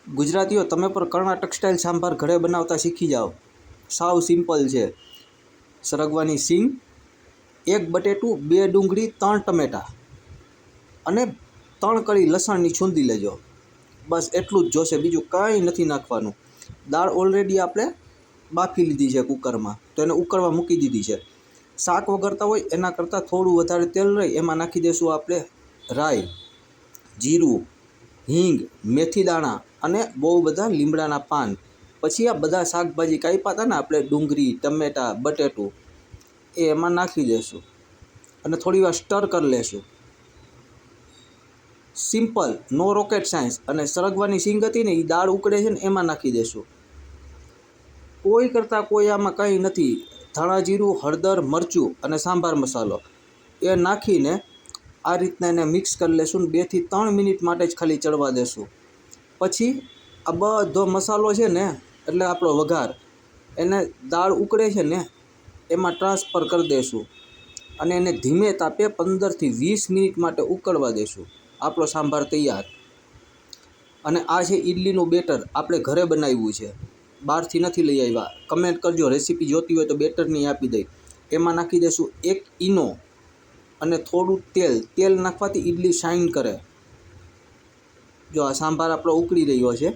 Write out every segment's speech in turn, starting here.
ગુજરાતીઓ તમે પણ કર્ણાટક સ્ટાઇલ સાંભાર ઘરે બનાવતા શીખી જાઓ। સાવ સિમ્પલ છે। સરગવાની સિંગ, 1 બટેટું, 2 ડુંગળી, 3 ટમેટાં અને 3 કળી લસણની છૂંદી લેજો। બસ એટલું જ જોશે, બીજું કાંઈ નથી નાખવાનું। દાળ ઓલરેડી આપણે બાફી લીધી છે કુકરમાં, તો એને ઉકળવા મૂકી દીધી છે। શાક વઘારતા હોય એના કરતાં થોડું વધારે તેલ રહી એમાં નાખી દઈશું આપણે રાઈ, જીરું, હિંગ, મેથી દાણા અને બહુ બધા લીમડાના પાન। પછી આ બધા શાકભાજી કાપ્યા હતા ને આપણે, ડુંગળી, ટમેટાં, બટેટું, એ એમાં નાખી દઈશું અને થોડી વાર સ્ટર કરી લેશું। સિમ્પલ, નો રોકેટ સાયન્સ। અને સરગવાની સિંગ હતી ને, એ દાળ ઉકળે છે ને એમાં નાખી દઈશું। કોઈ કરતાં કોઈ આમાં કંઈ નથી। ધાણા જીરું, હળદર, મરચું અને સાંભાર મસાલો એ નાખીને આ રીતના એને મિક્સ કરી લેશું। 2 થી 3 મિનિટ માટે જ ખાલી ચડવા દેશું। પછી આ બધો મસાલો છે ને, એટલે આપણો વઘાર, એને દાળ ઉકળે છે ને એમાં ટ્રાન્સફર કરી દઈશું અને એને ધીમે તાપે 15 થી 20 મિનિટ માટે ઉકળવા દઈશું। આપણો સાંભાર તૈયાર। અને આ છે ઈડલીનું બેટર, આપણે ઘરે બનાવ્યું છે, બહારથી નથી લઈ આવ્યા। કમેન્ટ કરજો, રેસીપી જોતી હોય તો બેટરની આપી દઈ। એમાં નાખી દઈશું 1 ઈનો અને થોડું તેલ। તેલ નાખવાથી ઈડલી શાઇન કરે। જો આ સાંભાર આપણો ઉકળી રહ્યો છે।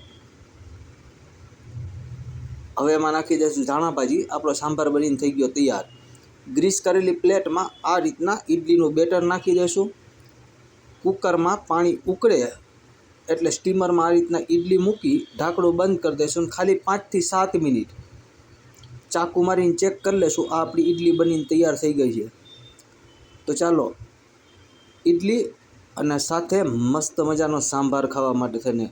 હવે એમાં નાખી દઈશું ધાણા ભાજી। આપણો સાંભાર બનીને થઈ ગયો તૈયાર। ગ્રીસ કરેલી પ્લેટમાં આ રીતના ઈડલીનું બેટર નાખી દઈશું। કુકરમાં પાણી ઉકળે એટલે સ્ટીમરમાં આ રીતના ઈડલી મૂકી ઢાંકણું બંધ કરી દઈશું। ખાલી 5 થી 7 મિનિટ ચાકુ મારીને ચેક કરી લેશું, આ આપણી ઈડલી બનીને તૈયાર થઈ ગઈ છે। તો ચાલો, ઈડલી અને સાથે મસ્ત મજાનો સાંભાર ખાવા માટે થઈને